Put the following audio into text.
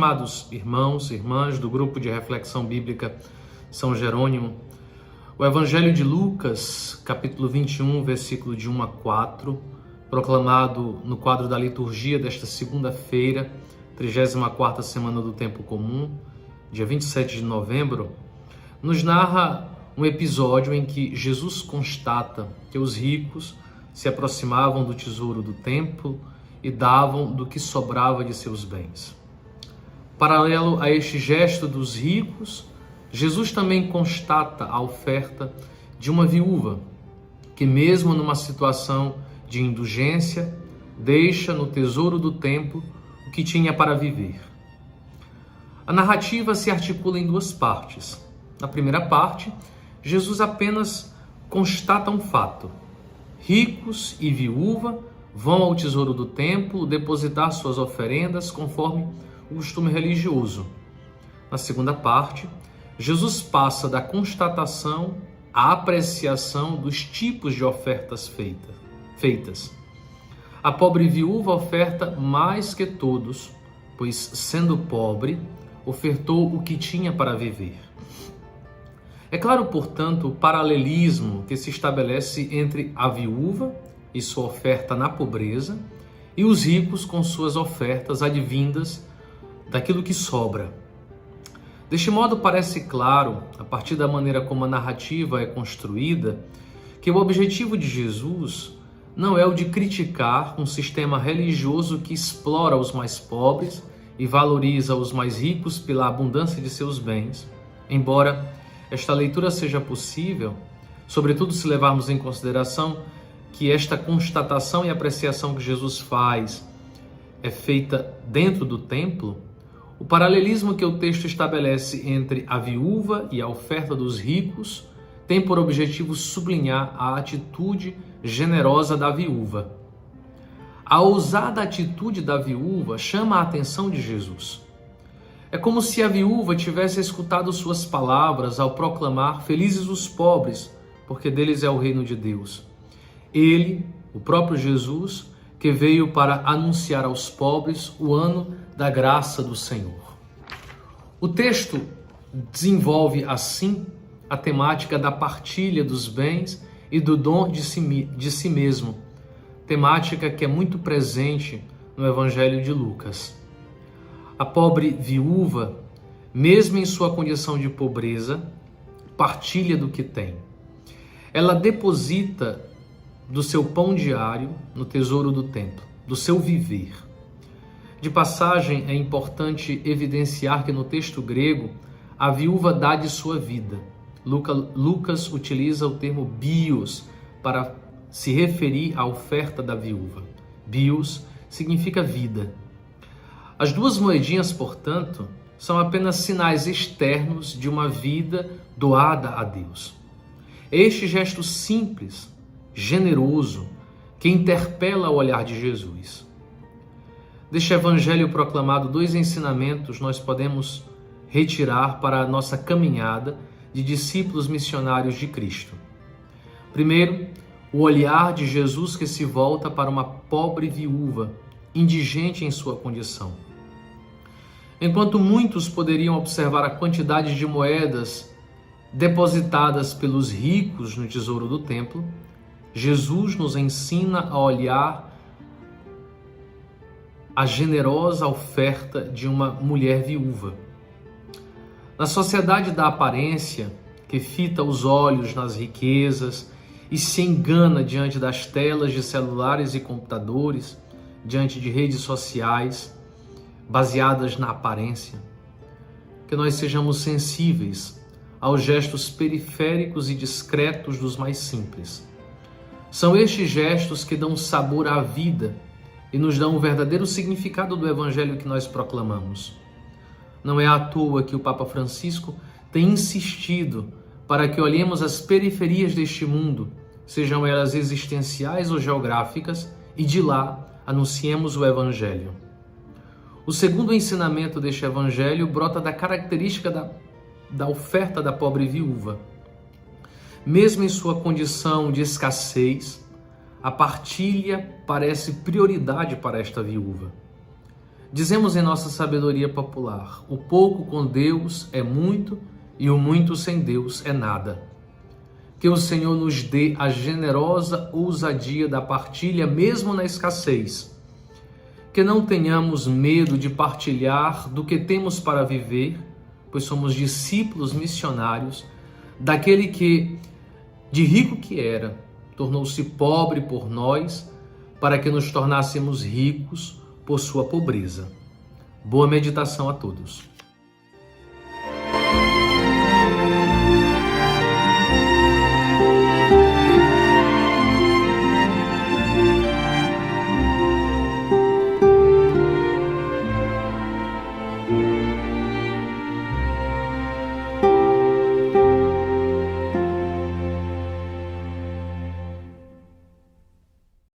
amados irmãos e irmãs do grupo de reflexão bíblica São Jerônimo, o Evangelho de Lucas, capítulo 21, versículo de 1 a 4, proclamado no quadro da liturgia desta segunda-feira, 34ª semana do Tempo Comum, dia 27 de novembro, nos narra um episódio em que Jesus constata que os ricos se aproximavam do tesouro do templo e davam do que sobrava de seus bens. Paralelo a este gesto dos ricos, Jesus também constata a oferta de uma viúva, que mesmo numa situação de indulgência, deixa no tesouro do templo o que tinha para viver. A narrativa se articula em duas partes. Na primeira parte, Jesus apenas constata um fato: ricos e viúva vão ao tesouro do templo depositar suas oferendas conforme o costume religioso. Na segunda parte, Jesus passa da constatação à apreciação dos tipos de ofertas feitas. A pobre viúva oferta mais que todos, pois, sendo pobre, ofertou o que tinha para viver. É claro, portanto, o paralelismo que se estabelece entre a viúva e sua oferta na pobreza e os ricos com suas ofertas advindas daquilo que sobra. Deste modo, parece claro, a partir da maneira como a narrativa é construída, que o objetivo de Jesus não é o de criticar um sistema religioso que explora os mais pobres e valoriza os mais ricos pela abundância de seus bens, embora esta leitura seja possível, sobretudo se levarmos em consideração que esta constatação e apreciação que Jesus faz é feita dentro do templo. O paralelismo que o texto estabelece entre a viúva e a oferta dos ricos tem por objetivo sublinhar a atitude generosa da viúva. A ousada atitude da viúva chama a atenção de Jesus. É como se a viúva tivesse escutado suas palavras ao proclamar: felizes os pobres, porque deles é o reino de Deus. Ele, o próprio Jesus, que veio para anunciar aos pobres o ano da graça do Senhor. O texto desenvolve assim a temática da partilha dos bens e do dom de si mesmo, temática que é muito presente no Evangelho de Lucas. A pobre viúva, mesmo em sua condição de pobreza, partilha do que tem. Ela deposita do seu pão diário no tesouro do templo, do seu viver. De passagem, é importante evidenciar que no texto grego, a viúva dá de sua vida. Lucas utiliza o termo bios para se referir à oferta da viúva. Bios significa vida. As duas moedinhas, portanto, são apenas sinais externos de uma vida doada a Deus. É este gesto simples, generoso, que interpela o olhar de Jesus. Deste evangelho proclamado, dois ensinamentos nós podemos retirar para a nossa caminhada de discípulos missionários de Cristo. Primeiro, o olhar de Jesus que se volta para uma pobre viúva, indigente em sua condição. Enquanto muitos poderiam observar a quantidade de moedas depositadas pelos ricos no tesouro do templo, Jesus nos ensina a olhar a generosa oferta de uma mulher viúva. Na sociedade da aparência, que fita os olhos nas riquezas e se engana diante das telas de celulares e computadores, diante de redes sociais baseadas na aparência, que nós sejamos sensíveis aos gestos periféricos e discretos dos mais simples. São estes gestos que dão sabor à vida e nos dão o verdadeiro significado do evangelho que nós proclamamos. Não é à toa que o Papa Francisco tem insistido para que olhemos as periferias deste mundo, sejam elas existenciais ou geográficas, e de lá anunciemos o evangelho. O segundo ensinamento deste evangelho brota da característica da oferta da pobre viúva. Mesmo em sua condição de escassez, a partilha parece prioridade para esta viúva. Dizemos em nossa sabedoria popular: o pouco com Deus é muito e o muito sem Deus é nada. Que o Senhor nos dê a generosa ousadia da partilha, mesmo na escassez. Que não tenhamos medo de partilhar do que temos para viver, pois somos discípulos missionários daquele que, de rico que era, tornou-se pobre por nós, para que nos tornássemos ricos por sua pobreza. Boa meditação a todos.